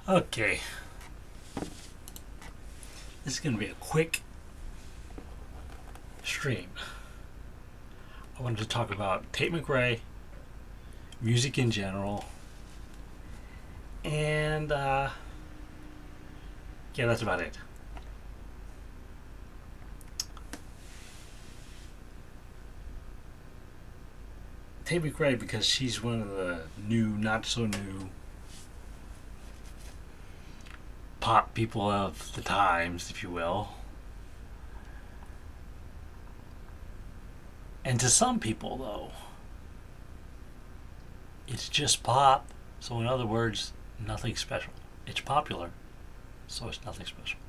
Okay, this is going to be a quick stream. I wanted to talk about Tate McRae, music in general, and yeah, that's about it. Tate McRae, because she's one of the new, not so new pop people of the times, if you will. And to some people, though, it's just pop. So, in other words, nothing special. It's popular, so it's nothing special.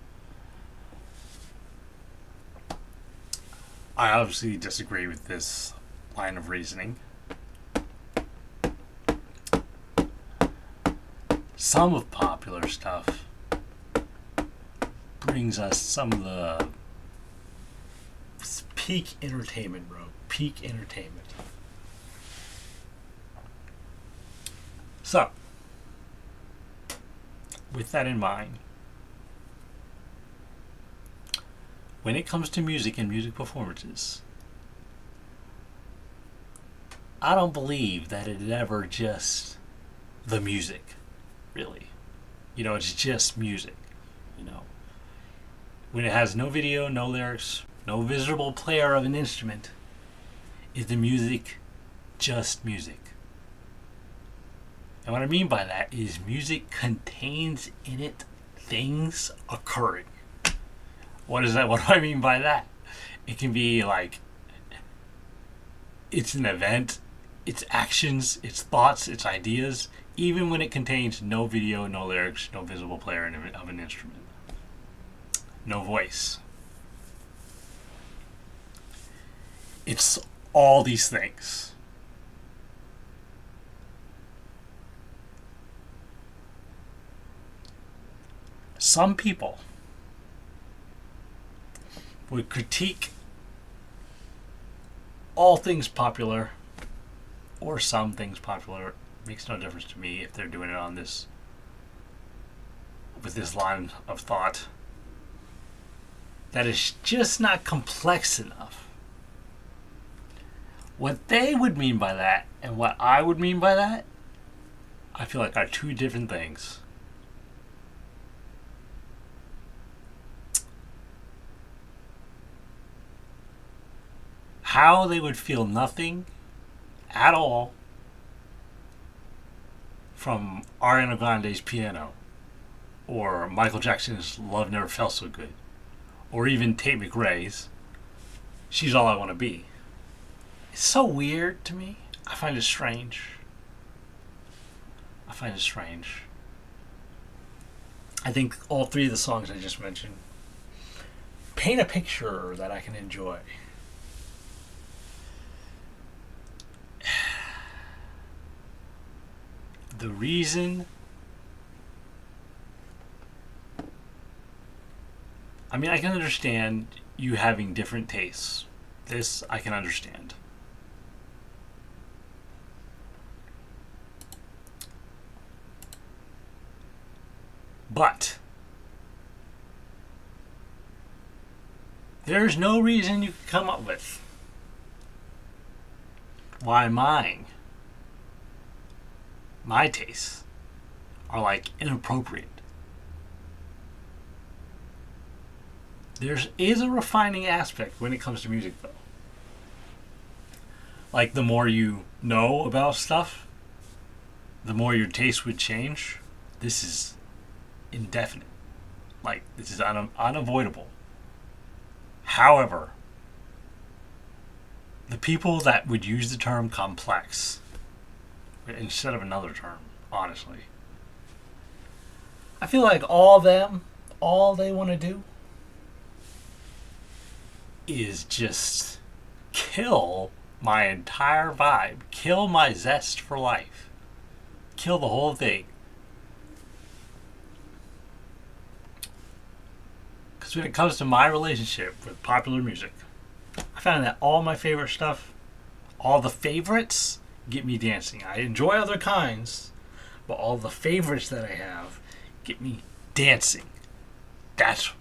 I obviously disagree with this line of reasoning. Some of popular stuff brings us some of the peak entertainment, bro. Peak entertainment. So, with that in mind, when it comes to music and music performances, I don't believe that it is ever just the music, really. You know, it's just music, you know. When it has no video, no lyrics, no visible player of an instrument, is the music just music? And what I mean by that is music contains in it things occurring. What is that? What do I mean by that? It can be like, it's an event, it's actions, it's thoughts, it's ideas, even when it contains no video, no lyrics, no visible player of an instrument. No voice. It's all these things. Some people would critique all things popular or some things popular. It makes no difference to me if they're doing it on this, with this line of thought, that is just not complex enough. What they would mean by that and what I would mean by that, I feel like are two different things. How they would feel nothing at all from Ariana Grande's Piano, or Michael Jackson's Love Never Felt So Good, or even Tate McRae's She's All I Want to Be. It's so weird to me. I find it strange. I think all three of the songs I just mentioned paint a picture that I can enjoy. The reason, I mean, I can understand you having different tastes. This I can understand. But there's no reason you can come up with why my tastes are like inappropriate. There is a refining aspect when it comes to music, though. Like, the more you know about stuff, the more your taste would change. This is indefinite. Like, this is unavoidable. However, the people that would use the term complex instead of another term, honestly, I feel like all they want to do is just kill my entire vibe, kill my zest for life, kill the whole thing. Because when it comes to my relationship with popular music, I found that all my favorite stuff, all the favorites, get me dancing. I enjoy other kinds, but all the favorites that I have get me dancing. That's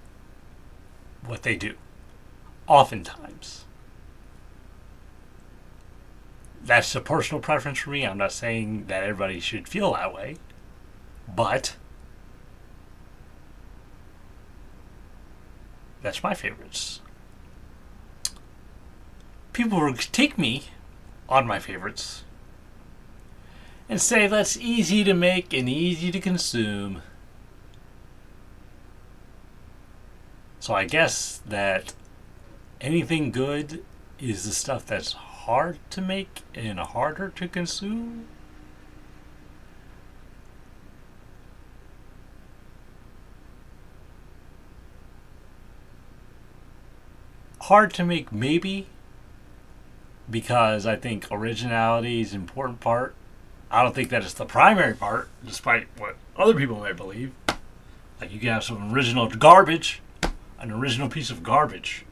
what they do. Oftentimes. That's a personal preference for me. I'm not saying that everybody should feel that way. But that's my favorites. People will take me on my favorites and say that's easy to make and easy to consume. So I guess that anything good is the stuff that's hard to make and harder to consume. Hard to make, maybe, because I think originality is an important part. I don't think that it's the primary part, despite what other people may believe. Like, you can have some original garbage, an original piece of garbage.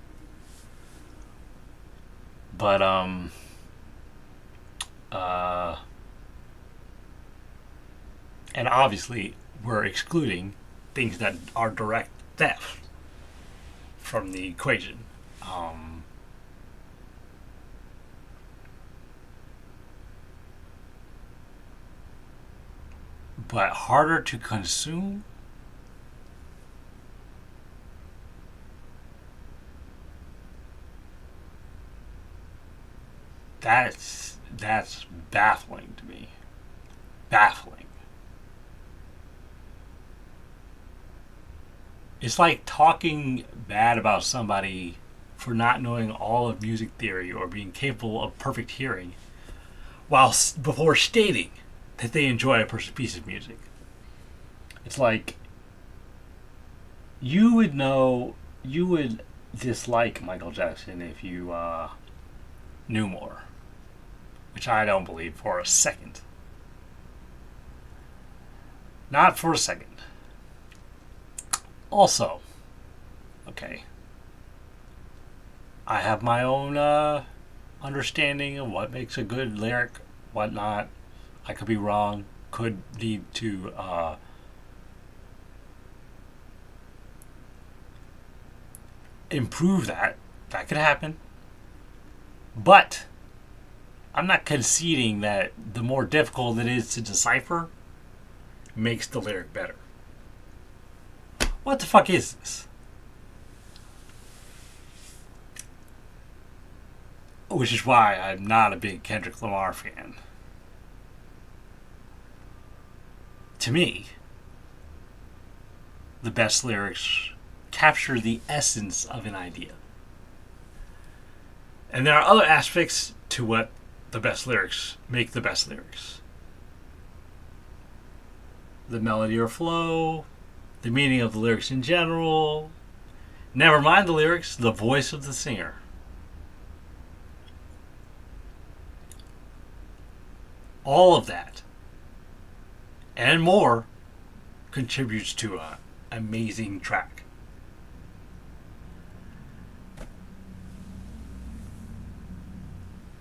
But, and obviously, we're excluding things that are direct theft from the equation. But harder to consume? That's baffling to me. Baffling. It's like talking bad about somebody for not knowing all of music theory or being capable of perfect hearing while before stating that they enjoy a piece of music. It's like you would dislike Michael Jackson if you knew more, which I don't believe for a second. Not for a second. Also, okay, I have my own understanding of what makes a good lyric, what not. I could be wrong. Could need to improve that. That could happen. But I'm not conceding that the more difficult it is to decipher makes the lyric better. What the fuck is this? Which is why I'm not a big Kendrick Lamar fan. To me, the best lyrics capture the essence of an idea. And there are other aspects to what the best lyrics make the best lyrics. The melody or flow, the meaning of the lyrics in general, never mind the lyrics, the voice of the singer. All of that and more contributes to an amazing track.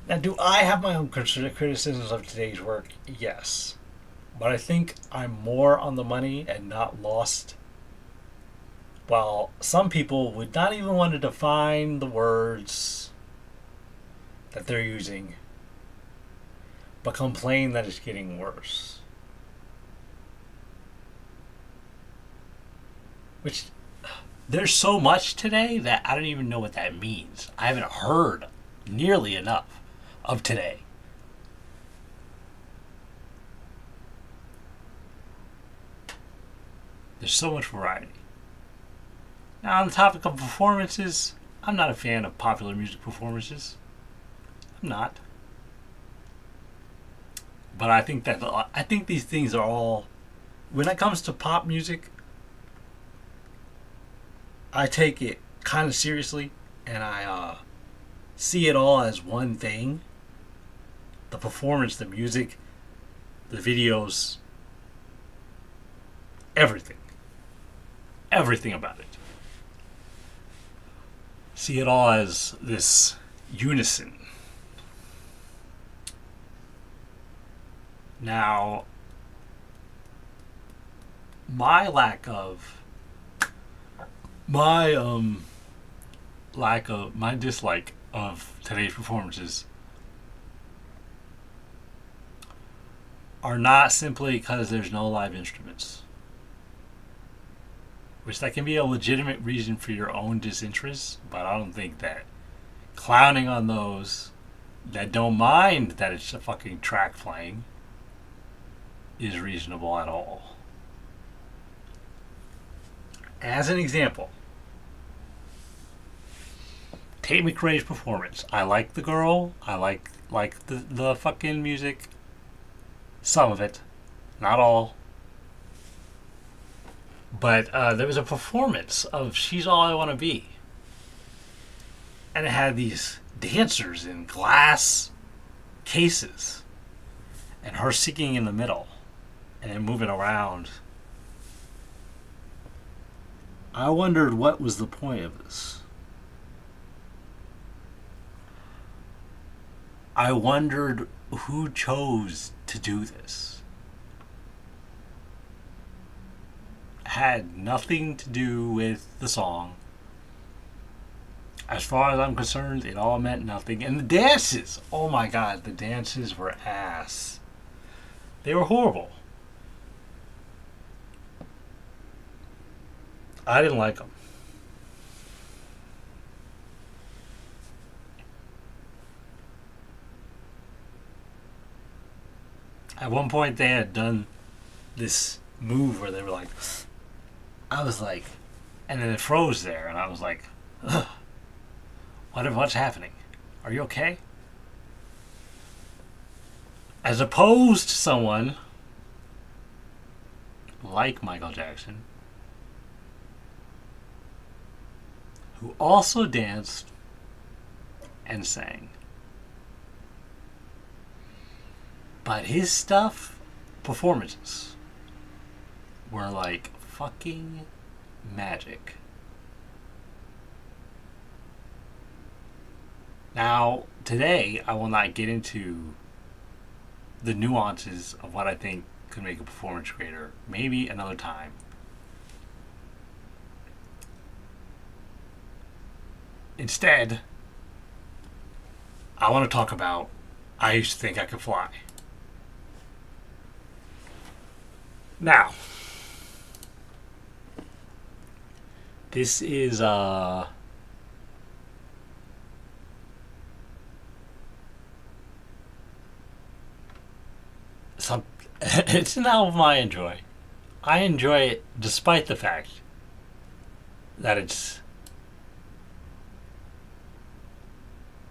Now, do I have my own criticisms of today's work? Yes. But I think I'm more on the money and not lost. While some people would not even want to define the words that they're using, but complain that it's getting worse. Which, there's so much today that I don't even know what that means. I haven't heard nearly enough of today. There's so much variety. Now, on the topic of performances, I'm not a fan of popular music performances. I'm not. But I think these things are all, when it comes to pop music, I take it kind of seriously, and I see it all as one thing. The performance, the music, the videos, everything. Everything about it. See it all as this unison. Now, my lack of my lack of my dislike of today's performances are not simply because there's no live instruments, which that can be a legitimate reason for your own disinterest, but I don't think that clowning on those that don't mind that it's a fucking track playing is reasonable at all. As an example, Tate McRae's performance. I like the girl. I like the fucking music. Some of it, not all. But there was a performance of "She's All I Want to Be," and it had these dancers in glass cases, and her singing in the middle, and then moving around. I wondered what was the point of this. I wondered who chose to do this. Had nothing to do with the song. As far as I'm concerned, it all meant nothing. And the dances, oh my god, the dances were ass. They were horrible. I didn't like them. At one point, they had done this move where they were like, I was like, and then it froze there, and I was like, ugh, what's happening? Are you okay? As opposed to someone like Michael Jackson, who also danced and sang. But his stuff, performances, were like fucking magic. Now, today, I will not get into the nuances of what I think could make a performance greater. Maybe another time. Instead, I want to talk about I Used to Think I Could Fly. Now, this is it's an album I enjoy. I enjoy it despite the fact that it's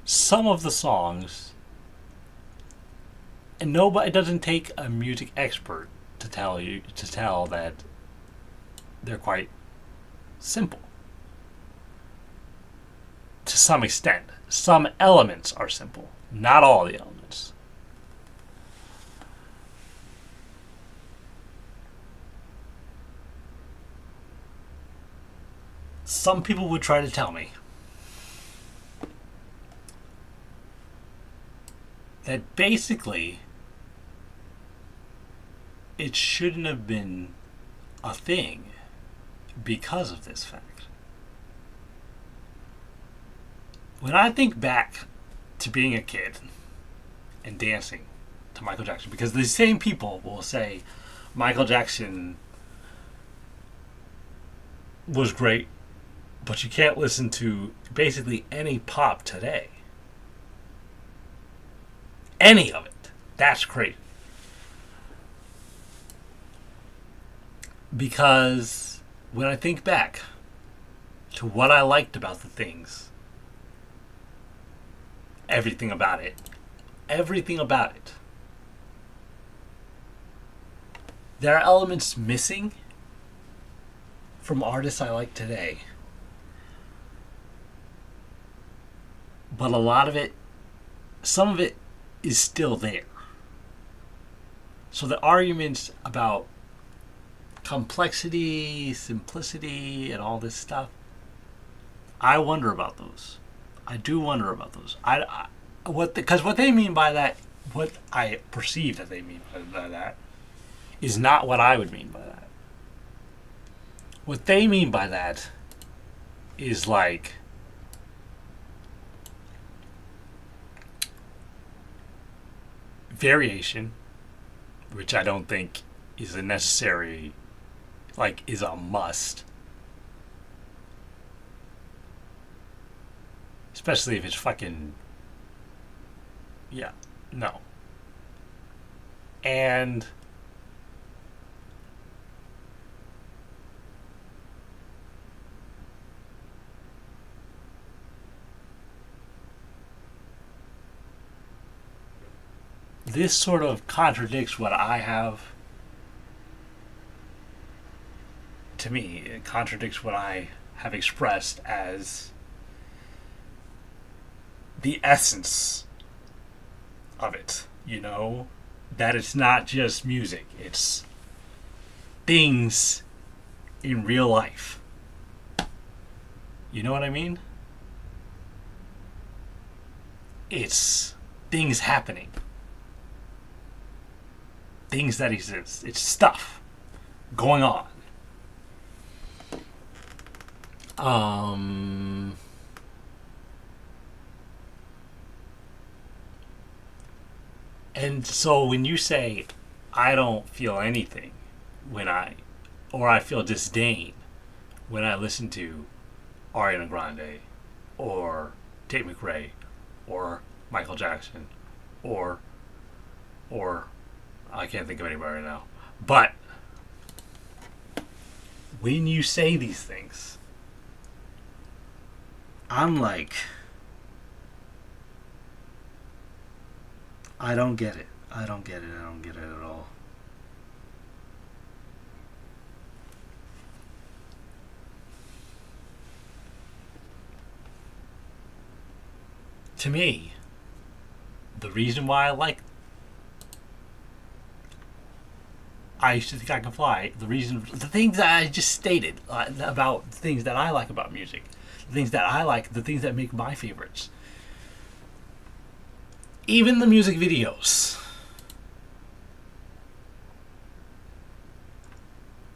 some of the songs, and nobody, it doesn't take a music expert to tell that they're quite simple. To some extent, some elements are simple, not all the elements. Some people would try to tell me that basically it shouldn't have been a thing because of this fact. When I think back to being a kid and dancing to Michael Jackson, because the same people will say Michael Jackson was great, but you can't listen to basically any pop today. Any of it. That's crazy. Because when I think back to what I liked about the things, everything about it, there are elements missing from artists I like today. But a lot of it, some of it is still there. So the arguments about complexity, simplicity, and all this stuff, I wonder about those. I do wonder about those. Because what they mean by that, what I perceive that they mean by that, is not what I would mean by that. What they mean by that is like variation, which I don't think is a necessary, like, is a must. Especially if it's fucking, yeah, no. And this sort of contradicts what I have. To me, it contradicts what I have expressed as the essence of it, you know? That it's not just music, it's things in real life. You know what I mean? It's things happening. Things that exist. It's stuff going on. And so when you say, I don't feel anything or I feel disdain when I listen to Ariana Grande or Tate McRae or Michael Jackson or I can't think of anybody right now. But when you say these things, I'm like, I don't get it. I don't get it. I don't get it at all. To me, the reason why I used to think I could fly. The things that I just stated about things that I like about music, the things that I like, the things that make my favorites. Even the music videos.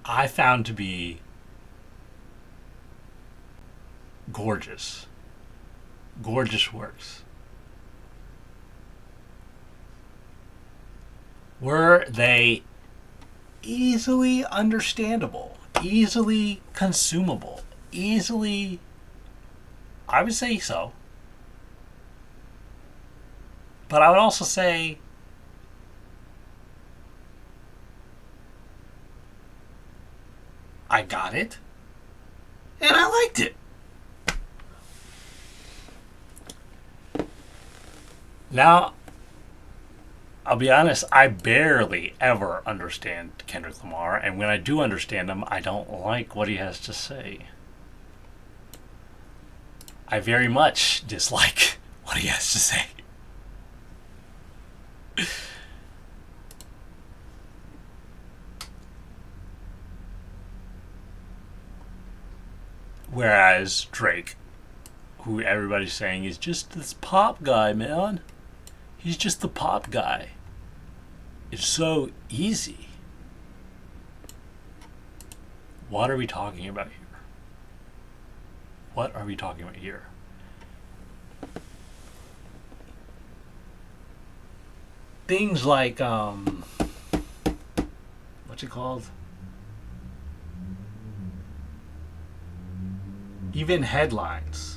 I found to be gorgeous. Gorgeous works. Were they easily understandable, easily consumable, easily, I would say so. But I would also say I got it and I liked it. Now, I'll be honest, I barely ever understand Kendrick Lamar, and when I do understand him, I don't like what he has to say. I very much dislike what he has to say. Whereas Drake, who everybody's saying is just this pop guy, man. He's just the pop guy. It's so easy. What are we talking about here? What are we talking about here? Things like, what's it called? Even headlines.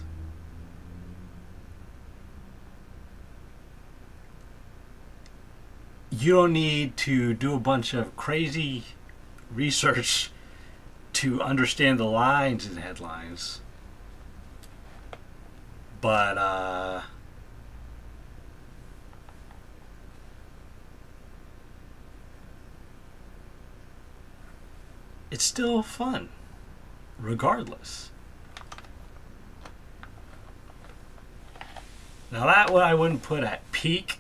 You don't need to do a bunch of crazy research to understand the lines in headlines. But, it's still fun, regardless. Now that one I wouldn't put at peak,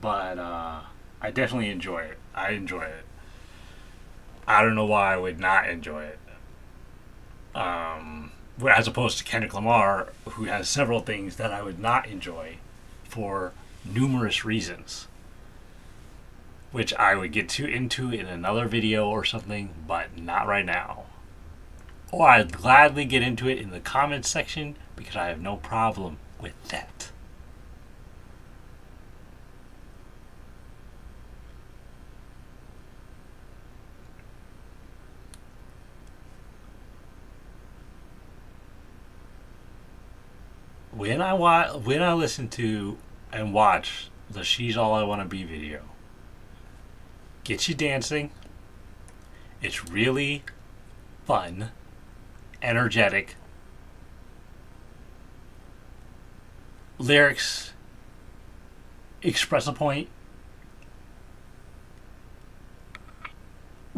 but I definitely enjoy it. I enjoy it. I don't know why I would not enjoy it. As opposed to Kendrick Lamar, who has several things that I would not enjoy for numerous reasons, which I would get into in another video or something, but not right now. or I'd gladly get into it in the comments section because I have no problem with that. When I listen to and watch the "She's All I Want to Be" video, gets you dancing. It's really fun, energetic. Lyrics express a point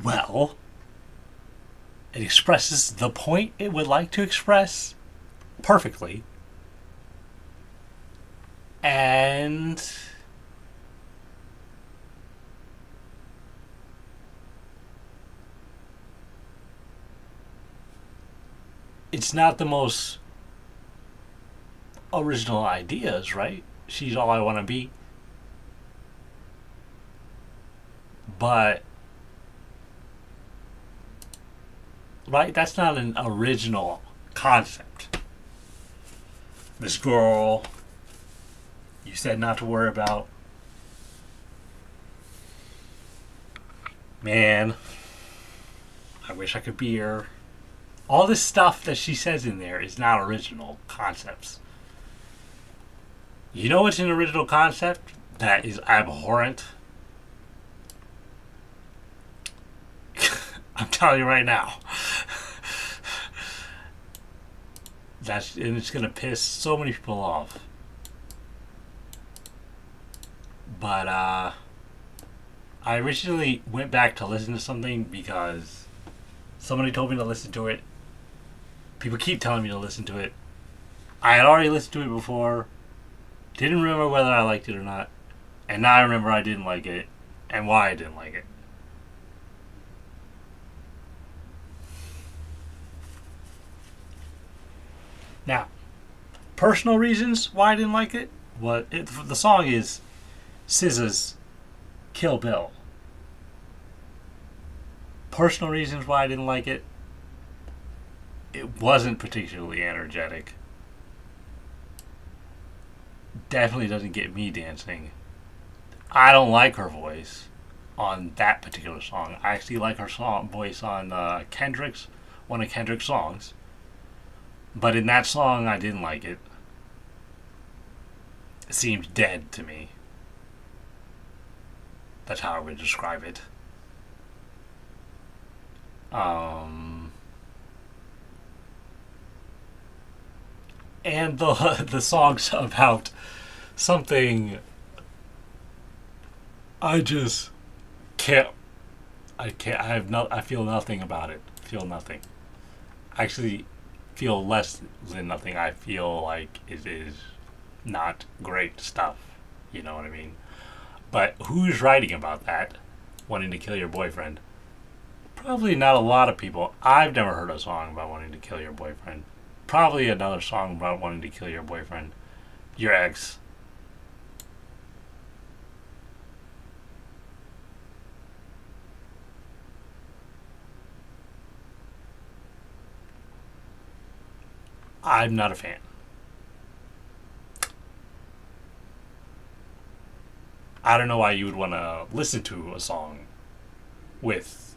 well. It expresses the point it would like to express perfectly. And it's not the most original ideas, right? She's all I want to be. But, right, that's not an original concept. This girl you said not to worry about. Man, I wish I could be her. All this stuff that she says in there is not original concepts. You know what's an original concept that is abhorrent? I'm telling you right now. And it's gonna piss so many people off. But I originally went back to listen to something because somebody told me to listen to it. People keep telling me to listen to it. I had already listened to it before. Didn't remember whether I liked it or not. And now I remember I didn't like it. And why I didn't like it. Now, personal reasons why I didn't like it. The song is SZA's Kill Bill. Personal reasons why I didn't like it. It wasn't particularly energetic. Definitely doesn't get me dancing. I don't like her voice on that particular song. I actually like her voice on one of Kendrick's songs. But in that song, I didn't like it. It seems dead to me. That's how I would describe it. And the song's about something I just can't. I can't. I feel nothing about it. Feel nothing. Actually, feel less than nothing. I feel like it is not great stuff. You know what I mean? But who's writing about that? Wanting to kill your boyfriend? Probably not a lot of people. I've never heard a song about wanting to kill your boyfriend. Probably another song about wanting to kill your boyfriend. Your ex. I'm not a fan. I don't know why you would want to listen to a song with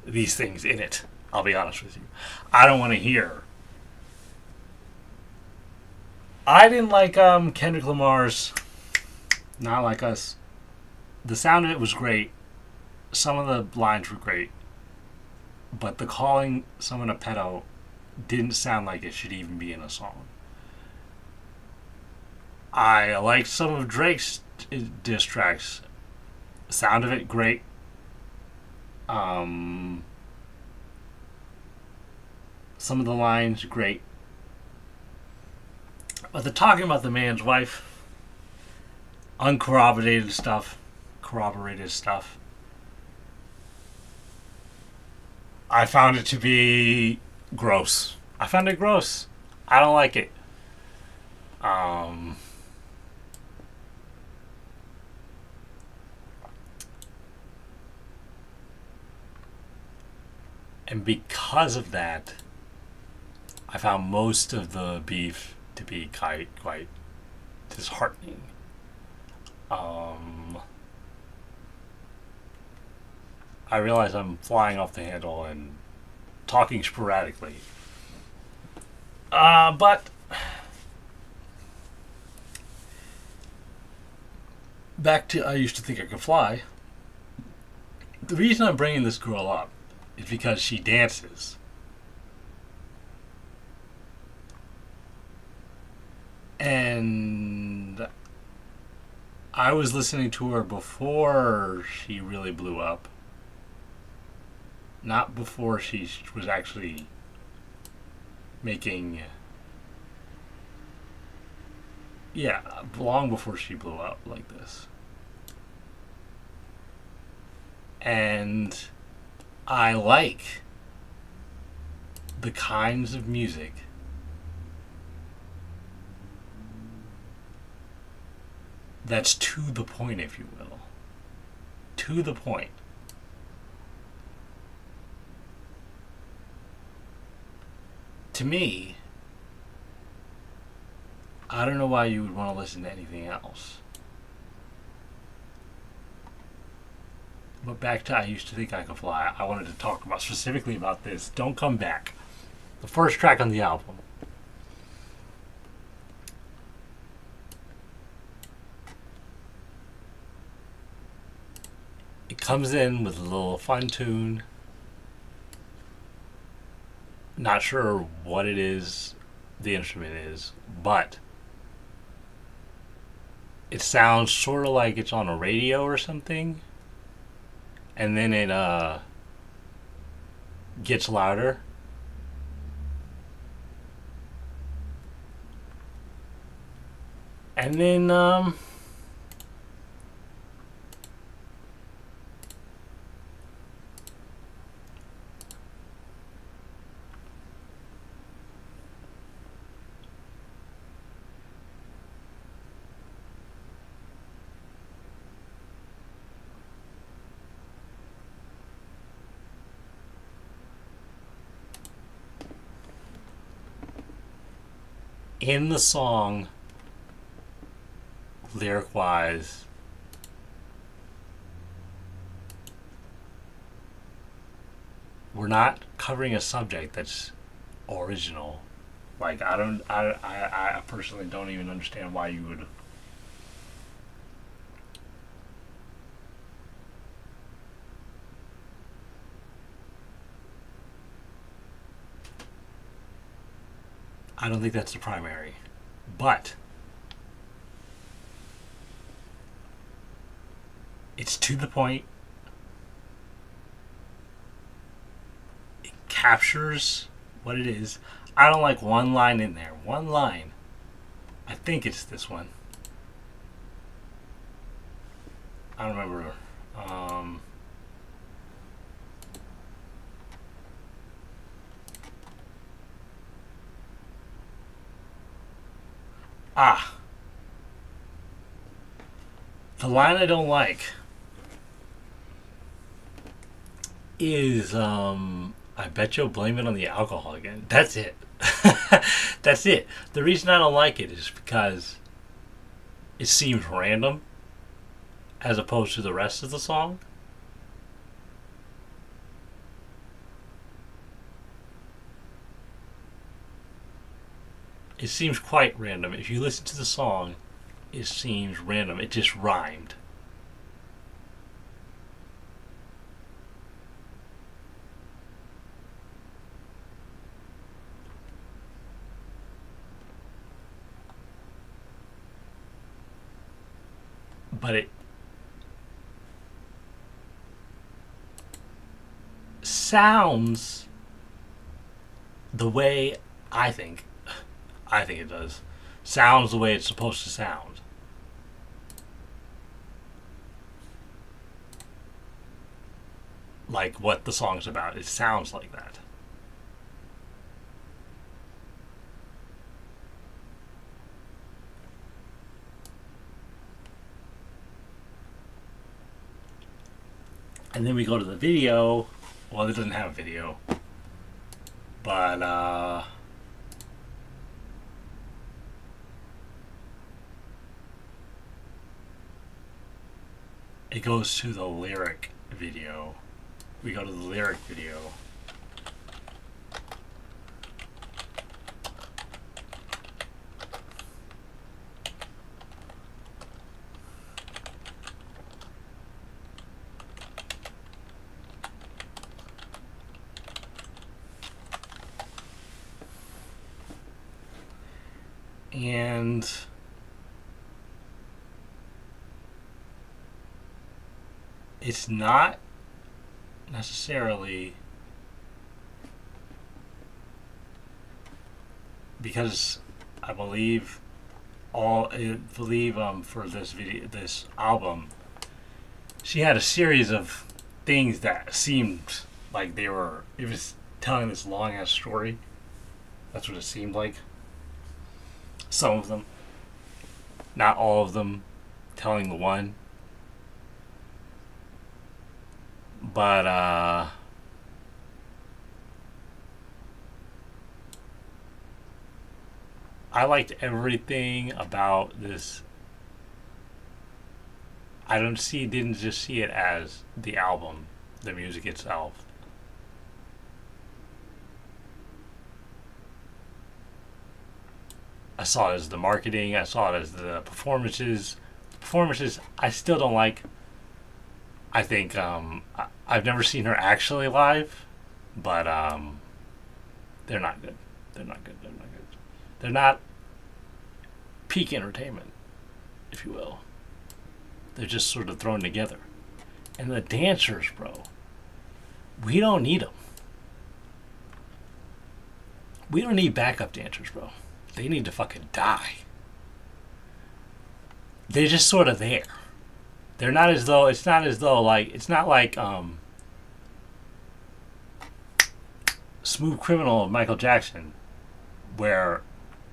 these things in it. I'll be honest with you. I don't want to hear. I didn't like Kendrick Lamar's Not Like Us. The sound of it was great. Some of the lines were great. But the calling someone a pedo didn't sound like it should even be in a song. I liked some of Drake's diss tracks. Sound of it, great. Some of the lines, great. But the talking about the man's wife, corroborated stuff, I found it to be gross. I found it gross. I don't like it. And because of that, I found most of the beef to be quite disheartening. Um, I realize I'm flying off the handle and talking sporadically. But back to I used to think I could fly. The reason I'm bringing this girl up is because she dances. And I was listening to her before she really blew up. Not before she was actually making. Yeah, long before she blew up like this. And I like the kinds of music that's to the point, if you will. To the point. To me, I don't know why you would want to listen to anything else. But back to I used to think I could fly. I wanted to talk about specifically about this. Don't Come Back. The first track on the album. It comes in with a little fun tune. Not sure what it is, the instrument is, but it sounds sort of like it's on a radio or something. And then it gets louder. And then in the song, lyric wise, we're not covering a subject that's original. Like I personally don't even understand why you would. I don't think that's the primary. But it's to the point. It captures what it is. I don't like one line in there. One line. I think it's this one. I don't remember. The line I don't like is I bet you'll blame it on the alcohol again. That's it. That's it. The reason I don't like it is because it seems random as opposed to the rest of the song. It seems quite random. If you listen to the song, it seems random. It just rhymed. But it sounds the way I think it does. Sounds the way it's supposed to sound. Like what the song's about. It sounds like that. And then we go to the video. Well, it doesn't have a video. But it goes to the lyric video. We go to the lyric video. And it's not necessarily because I believe for this video, this album, she had a series of things that seemed like it was telling this long ass story. That's what it seemed like. Some of them, not all of them, telling the one. But I liked everything about this. Didn't just see it as the album, the music itself. I saw it as the marketing. I saw it as the performances. Performances I still don't like. I think I've never seen her actually live, but they're not good. They're not good. They're not good. They're not peak entertainment, if you will. They're just sort of thrown together. And the dancers, bro, we don't need them. We don't need backup dancers, bro. They need to fucking die. They're just sort of there. They're not as though, it's not like Smooth Criminal of Michael Jackson, where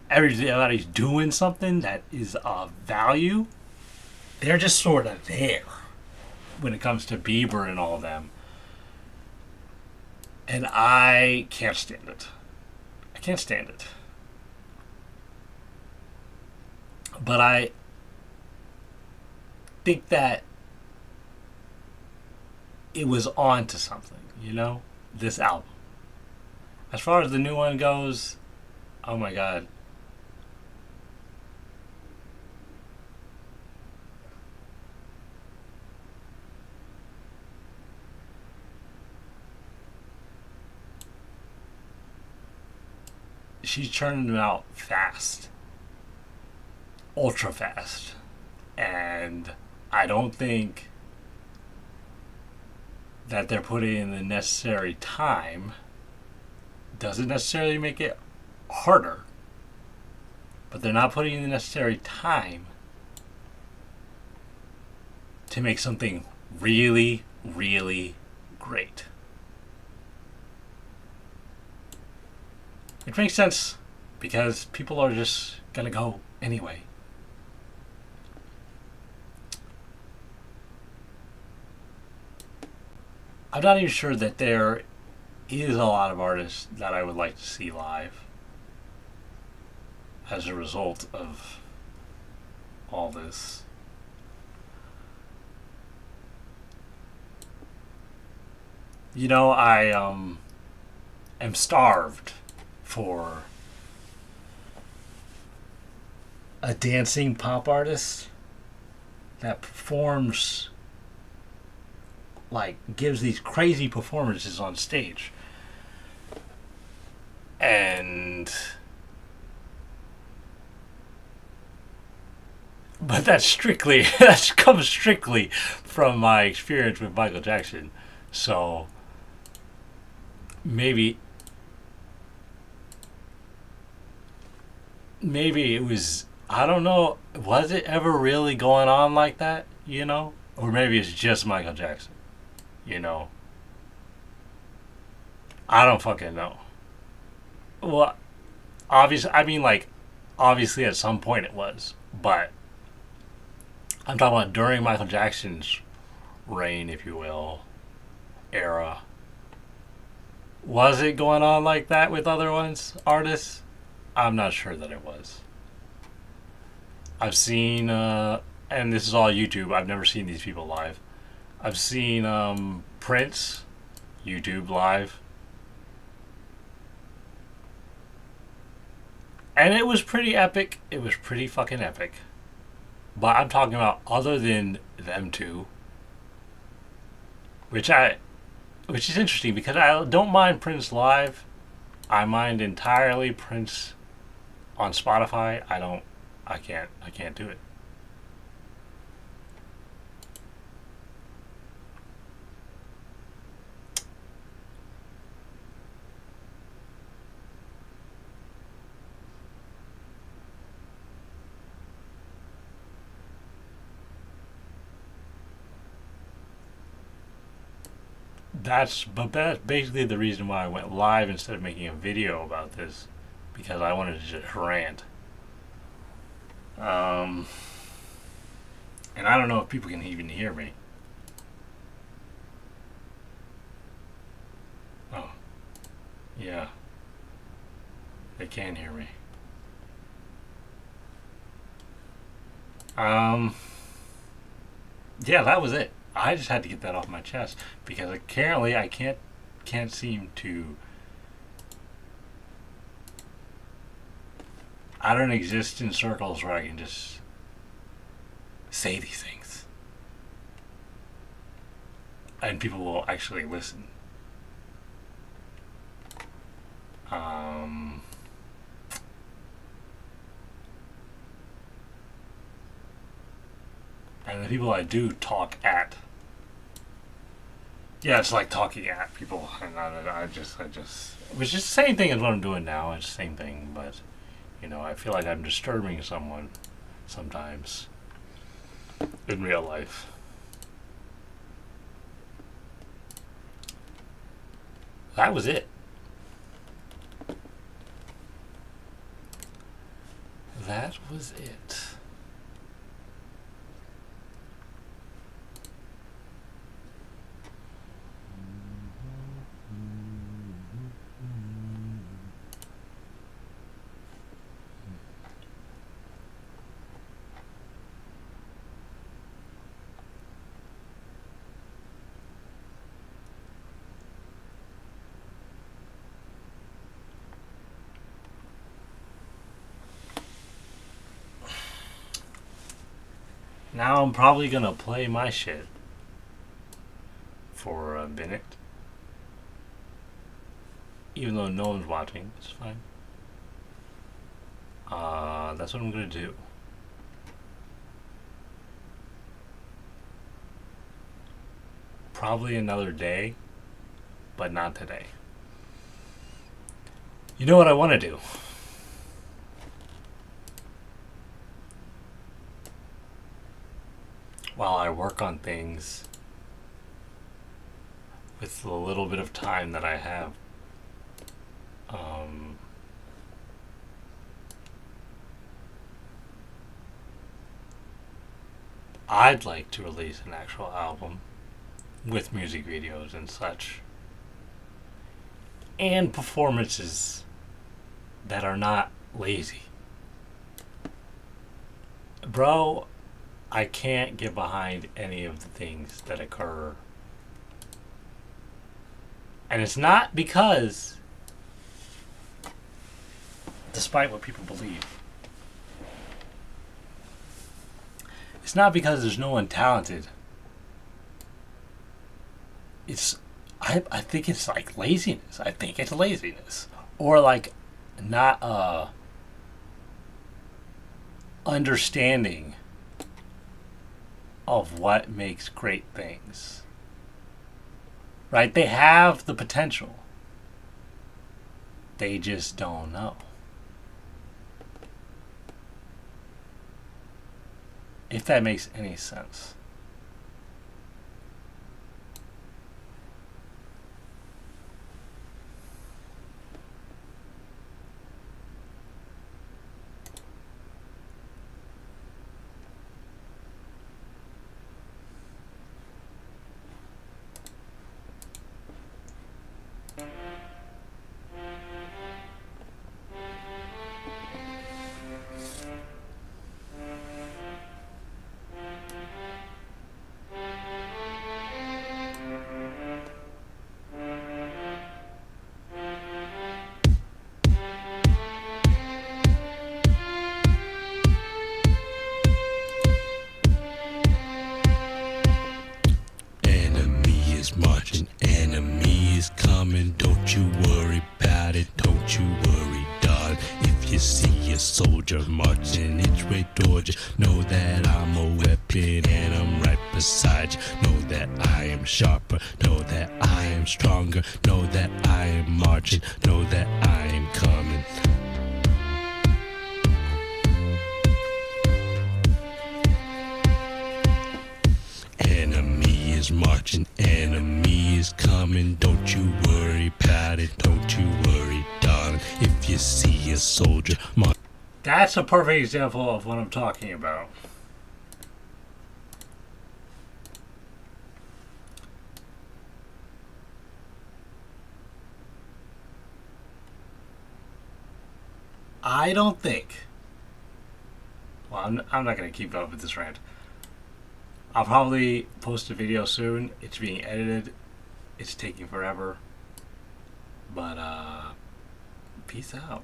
everybody's doing something that is of value. They're just sort of there when it comes to Bieber and all of them. And I can't stand it. I can't stand it. But I think that it was on to something, this album. As far as the new one goes, oh my god. She's churning them out fast. Ultra fast. And I don't think that they're putting in the necessary time. Doesn't necessarily make it harder, but they're not putting in the necessary time to make something really, really great. It makes sense because people are just gonna go anyway. I'm not even sure that there is a lot of artists that I would like to see live as a result of all this. I am starved for a dancing pop artist that performs, gives these crazy performances on stage. But that comes strictly from my experience with Michael Jackson. So maybe it was, I don't know, was it ever really going on like that, Or maybe it's just Michael Jackson, I don't fucking know. Well, obviously at some point it was, but I'm talking about during Michael Jackson's reign, if you will, era. Was it going on like that with other artists? I'm not sure that it was. I've seen and this is all YouTube. I've never seen these people live. I've seen Prince YouTube live, and it was pretty epic. It was pretty fucking epic. But I'm talking about other than them two, which is interesting because I don't mind Prince live. I mind entirely Prince on Spotify. I can't do it. That's basically the reason why I went live instead of making a video about this, because I wanted to just rant. And I don't know if people can even hear me. Oh, yeah, they can hear me. Yeah, that was it. I just had to get that off my chest because apparently I can't seem to. I don't exist in circles where I can just say these things and people will actually listen. And the people I do talk at, yeah, it's like talking at people, and I just, which is the same thing as what I'm doing now. It's the same thing, but I feel like I'm disturbing someone sometimes in real life. That was it. That was it. Now I'm probably gonna play my shit for a minute. Even though no one's watching, it's fine. That's what I'm gonna do. Probably another day, but not today. You know what I want to do? While I work on things with the little bit of time that I have, I'd like to release an actual album with music videos and such, and performances that are not lazy. Bro, I can't get behind any of the things that occur. And it's not because, despite what people believe, it's not because there's no one talented. I think it's like laziness. I think it's laziness. Or like not understanding of what makes great things. Right? They have the potential. They just don't know. If that makes any sense. is marching, enemy is coming. Don't you worry about it, don't you worry, darling. If you see a soldier marching each way towards you, know that I'm a weapon and I'm right beside you. Know that I am sharper, know that I am stronger, know that I am marching, know that I am coming. Enemy is marching, enemy is coming. Don't you worry about it, don't you worry, darling. If you see a soldier marching. That's a perfect example of what I'm talking about. I don't think. Well, I'm not going to keep up with this rant. I'll probably post a video soon. It's being edited. It's taking forever. But, peace out.